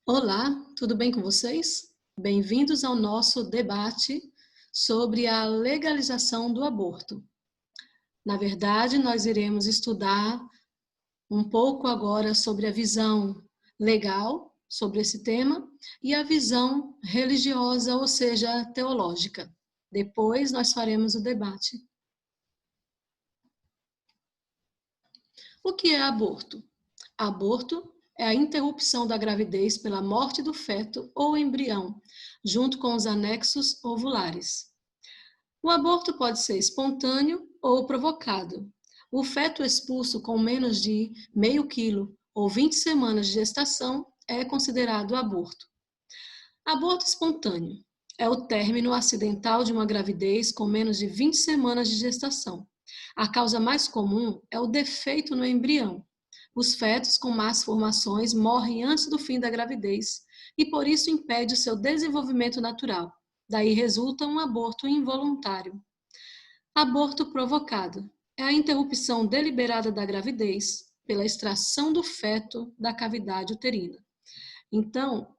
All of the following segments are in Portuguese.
Olá, tudo bem com vocês? Bem-vindos ao nosso debate sobre a legalização do aborto. Na verdade, nós iremos estudar um pouco agora sobre a visão legal sobre esse tema e a visão religiosa, ou seja, teológica. Depois nós faremos o debate. O que é aborto? Aborto é a interrupção da gravidez pela morte do feto ou embrião, junto com os anexos ovulares. O aborto pode ser espontâneo ou provocado. O feto expulso com menos de meio quilo ou 20 semanas de gestação é considerado aborto. Aborto espontâneo é o término acidental de uma gravidez com menos de 20 semanas de gestação. A causa mais comum é o defeito no embrião. Os fetos com más formações morrem antes do fim da gravidez e por isso impede o seu desenvolvimento natural. Daí resulta um aborto involuntário. Aborto provocado é a interrupção deliberada da gravidez pela extração do feto da cavidade uterina. Então,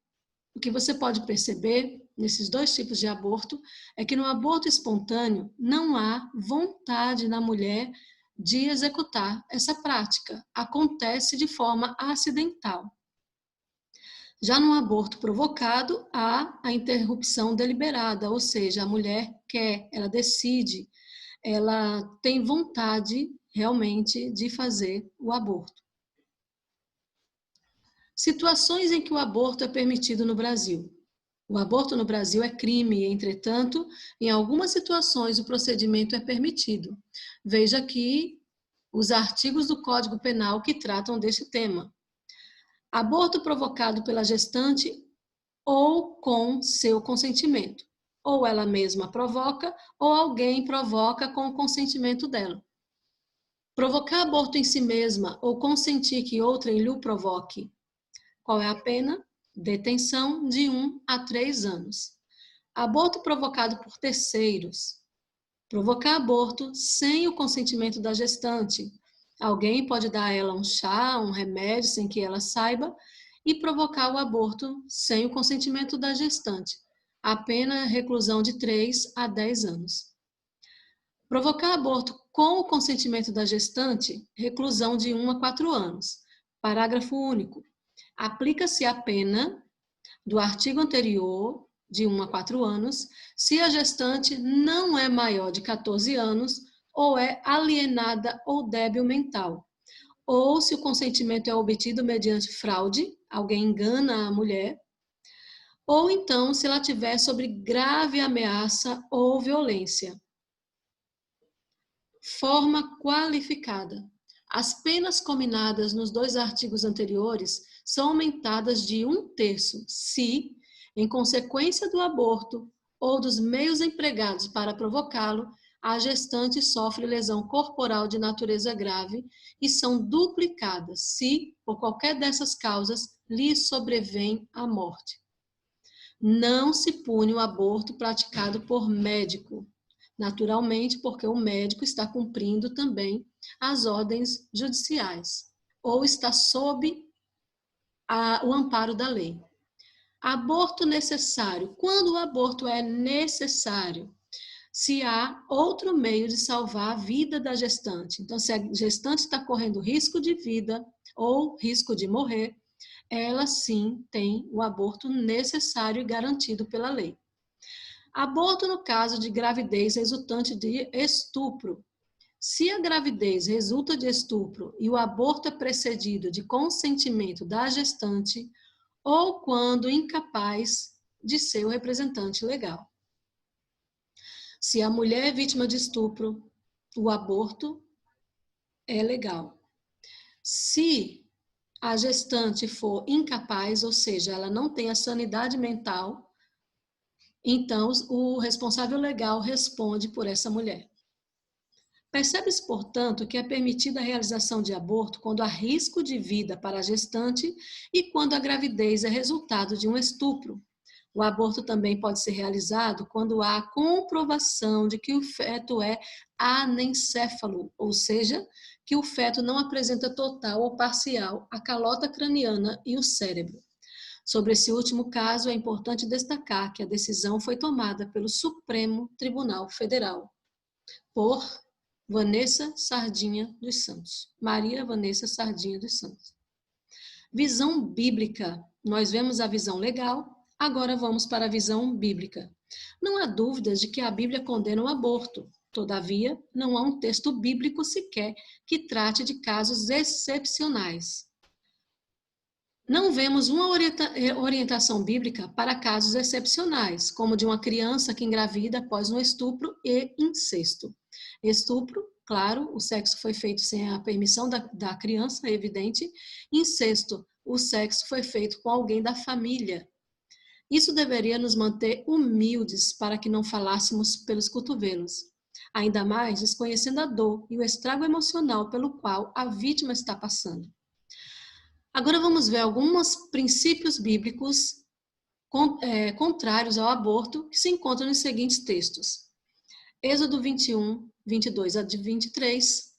o que você pode perceber nesses dois tipos de aborto é que no aborto espontâneo não há vontade na mulher de executar essa prática. Acontece de forma acidental. Já no aborto provocado, há a interrupção deliberada, ou seja, a mulher quer, ela decide, ela tem vontade realmente de fazer o aborto. Situações em que o aborto é permitido no Brasil. O aborto no Brasil é crime, entretanto, em algumas situações o procedimento é permitido. Veja aqui os artigos do Código Penal que tratam deste tema. Aborto provocado pela gestante ou com seu consentimento. Ou ela mesma provoca, ou alguém provoca com o consentimento dela. Provocar aborto em si mesma ou consentir que outrem lhe provoque. Qual é a pena? Detenção de 1 a 3 anos. Aborto provocado por terceiros. Provocar aborto sem o consentimento da gestante. Alguém pode dar a ela um chá, um remédio sem que ela saiba e provocar o aborto sem o consentimento da gestante. A pena é reclusão de 3 a 10 anos. Provocar aborto com o consentimento da gestante, reclusão de 1 a 4 anos. Parágrafo único. Aplica-se a pena do artigo anterior, de 1 a 4 anos, se a gestante não é maior de 14 anos ou é alienada ou débil mental, ou se o consentimento é obtido mediante fraude, alguém engana a mulher, ou então se ela tiver sob grave ameaça ou violência. Forma qualificada. As penas cominadas nos dois artigos anteriores são aumentadas de 1/3 se, em consequência do aborto ou dos meios empregados para provocá-lo, a gestante sofre lesão corporal de natureza grave e são duplicadas se, por qualquer dessas causas, lhe sobrevém a morte. Não se pune o aborto praticado por médico, naturalmente, porque o médico está cumprindo também as ordens judiciais, ou está sob o amparo da lei. Aborto necessário. Quando o aborto é necessário? Se há outro meio de salvar a vida da gestante. Então, se a gestante está correndo risco de vida ou risco de morrer, ela sim tem o aborto necessário e garantido pela lei. Aborto no caso de gravidez resultante de estupro. Se a gravidez resulta de estupro e o aborto é precedido de consentimento da gestante ou quando incapaz de seu representante legal. Se a mulher é vítima de estupro, o aborto é legal. Se a gestante for incapaz, ou seja, ela não tem a sanidade mental, então o responsável legal responde por essa mulher. Percebe-se, portanto, que é permitida a realização de aborto quando há risco de vida para a gestante e quando a gravidez é resultado de um estupro. O aborto também pode ser realizado quando há comprovação de que o feto é anencéfalo, ou seja, que o feto não apresenta total ou parcial a calota craniana e o cérebro. Sobre esse último caso, é importante destacar que a decisão foi tomada pelo Supremo Tribunal Federal, por Vanessa Sardinha dos Santos. Maria Vanessa Sardinha dos Santos. Visão bíblica. Nós vemos a visão legal, agora vamos para a visão bíblica. Não há dúvidas de que a Bíblia condena o aborto. Todavia, não há um texto bíblico sequer que trate de casos excepcionais. Não vemos uma orientação bíblica para casos excepcionais, como de uma criança que engravida após um estupro e incesto. Estupro, claro, o sexo foi feito sem a permissão da criança, é evidente. Incesto, o sexo foi feito com alguém da família. Isso deveria nos manter humildes para que não falássemos pelos cotovelos. Ainda mais desconhecendo a dor e o estrago emocional pelo qual a vítima está passando. Agora vamos ver alguns princípios bíblicos contrários ao aborto que se encontram nos seguintes textos. Êxodo 21, 22 a 23.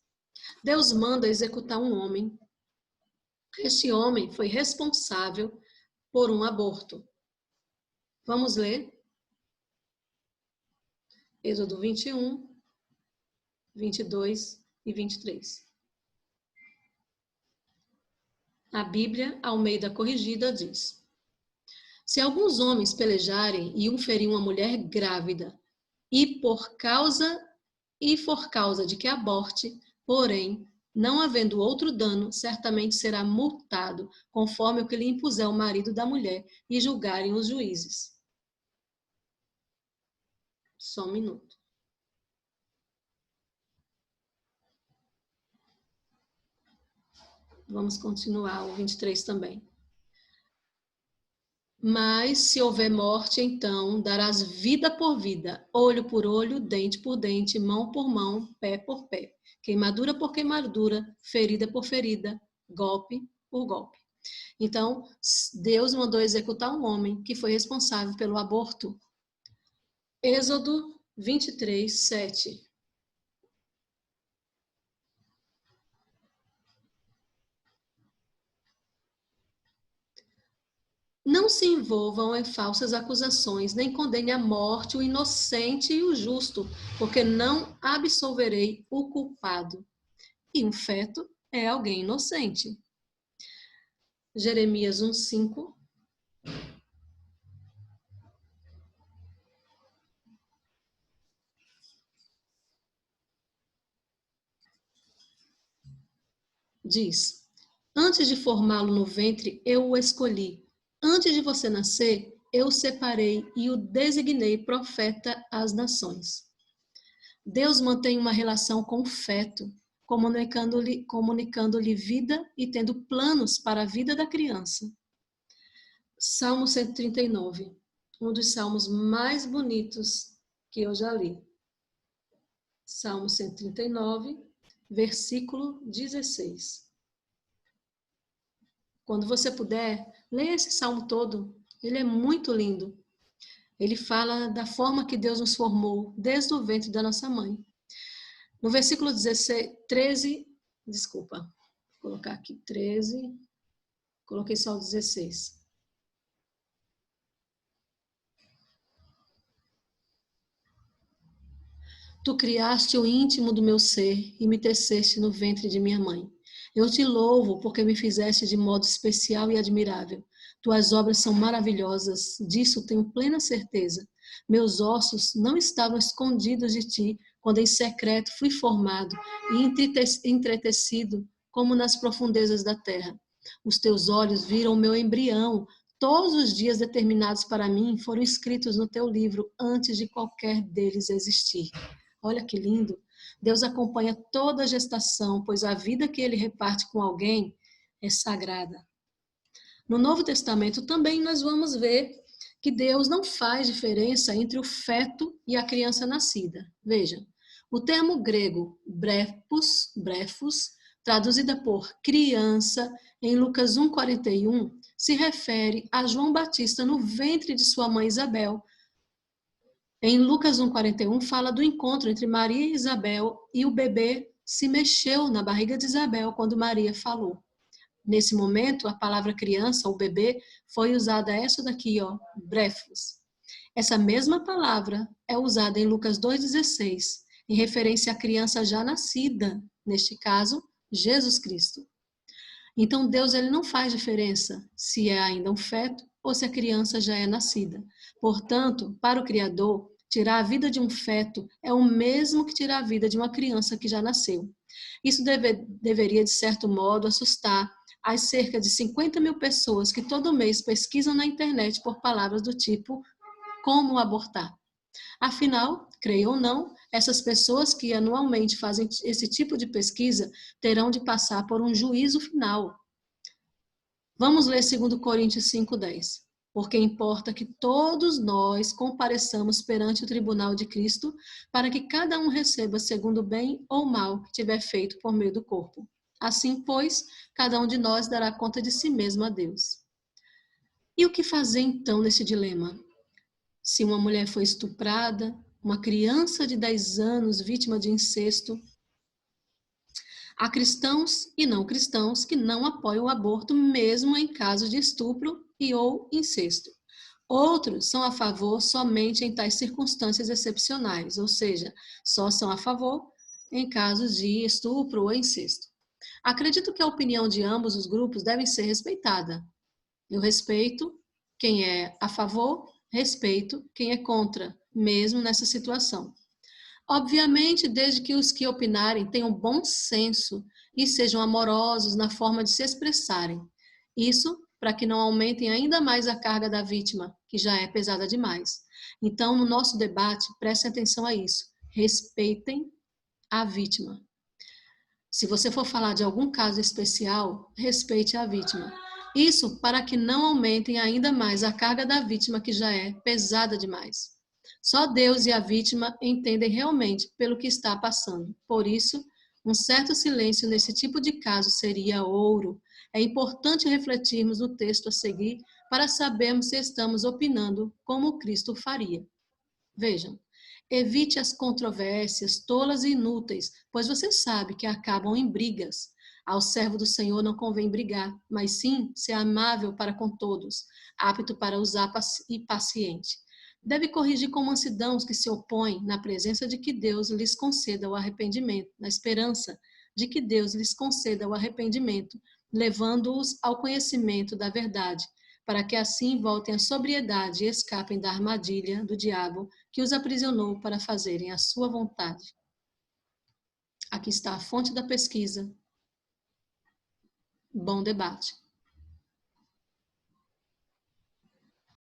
Deus manda executar um homem. Este homem foi responsável por um aborto. Vamos ler. Êxodo 21, 22 e 23. A Bíblia, Almeida Corrigida, diz: se alguns homens pelejarem e um ferir uma mulher grávida, e for causa de que aborte, porém, não havendo outro dano, certamente será multado, conforme o que lhe impuser o marido da mulher, e julgarem os juízes. Só um minuto. Vamos continuar o 23 também. Mas se houver morte, então darás vida por vida, olho por olho, dente por dente, mão por mão, pé por pé, queimadura por queimadura, ferida por ferida, golpe por golpe. Então, Deus mandou executar um homem que foi responsável pelo aborto. Êxodo 23, 7. Não se envolvam em falsas acusações, nem condenem à morte o inocente e o justo, porque não absolverei o culpado. E um feto é alguém inocente. Jeremias 1:5. Diz: antes de formá-lo no ventre, eu o escolhi. Antes de você nascer, eu o separei e o designei profeta às nações. Deus mantém uma relação com o feto, comunicando-lhe vida e tendo planos para a vida da criança. Salmo 139, um dos salmos mais bonitos que eu já li. Salmo 139, versículo 16. Quando você puder, leia esse salmo todo. Ele é muito lindo. Ele fala da forma que Deus nos formou desde o ventre da nossa mãe. No versículo 13, desculpa, vou colocar aqui 13, coloquei só o 16. Tu criaste o íntimo do meu ser e me teceste no ventre de minha mãe. Eu te louvo porque me fizeste de modo especial e admirável. Tuas obras são maravilhosas, disso tenho plena certeza. Meus ossos não estavam escondidos de ti, quando em secreto fui formado e entretecido como nas profundezas da terra. Os teus olhos viram o meu embrião. Todos os dias determinados para mim foram escritos no teu livro antes de qualquer deles existir. Olha que lindo. Deus acompanha toda a gestação, pois a vida que ele reparte com alguém é sagrada. No Novo Testamento também nós vamos ver que Deus não faz diferença entre o feto e a criança nascida. Veja, o termo grego brefos, traduzida por criança, em Lucas 1,41, se refere a João Batista no ventre de sua mãe Isabel. Em Lucas 1,41 fala do encontro entre Maria e Isabel e o bebê se mexeu na barriga de Isabel quando Maria falou. Nesse momento, a palavra criança ou bebê foi usada essa daqui, ó, brefos. Essa mesma palavra é usada em Lucas 2,16, em referência à criança já nascida, neste caso, Jesus Cristo. Então, Deus ele não faz diferença se é ainda um feto ou se a criança já é nascida. Portanto, para o Criador, tirar a vida de um feto é o mesmo que tirar a vida de uma criança que já nasceu. Isso deveria, de certo modo, assustar as cerca de 50 mil pessoas que todo mês pesquisam na internet por palavras do tipo como abortar. Afinal, creio ou não, essas pessoas que anualmente fazem esse tipo de pesquisa terão de passar por um juízo final. Vamos ler 2 Coríntios 5,10. Porque importa que todos nós compareçamos perante o tribunal de Cristo, para que cada um receba segundo o bem ou mal que tiver feito por meio do corpo. Assim, pois, cada um de nós dará conta de si mesmo a Deus. E o que fazer então nesse dilema? Se uma mulher foi estuprada, uma criança de 10 anos vítima de incesto, há cristãos e não cristãos que não apoiam o aborto mesmo em caso de estupro e ou incesto. Outros são a favor somente em tais circunstâncias excepcionais, ou seja, só são a favor em casos de estupro ou incesto. Acredito que a opinião de ambos os grupos deve ser respeitada. Eu respeito quem é a favor, respeito quem é contra, mesmo nessa situação. Obviamente, desde que os que opinarem tenham bom senso e sejam amorosos na forma de se expressarem. Isso para que não aumentem ainda mais a carga da vítima, que já é pesada demais. Então, no nosso debate, prestem atenção a isso. Respeitem a vítima. Se você for falar de algum caso especial, respeite a vítima. Isso para que não aumentem ainda mais a carga da vítima, que já é pesada demais. Só Deus e a vítima entendem realmente pelo que está passando. Por isso, um certo silêncio nesse tipo de caso seria ouro. É importante refletirmos no texto a seguir para sabermos se estamos opinando como Cristo faria. Vejam, evite as controvérsias tolas e inúteis, pois você sabe que acabam em brigas. Ao servo do Senhor não convém brigar, mas sim ser amável para com todos, apto para usar e paciente. Deve corrigir com mansidão os que se opõem, na presença de que Deus lhes conceda o arrependimento, na esperança de que Deus lhes conceda o arrependimento, levando-os ao conhecimento da verdade, para que assim voltem à sobriedade e escapem da armadilha do diabo que os aprisionou para fazerem a sua vontade. Aqui está a fonte da pesquisa. Bom debate.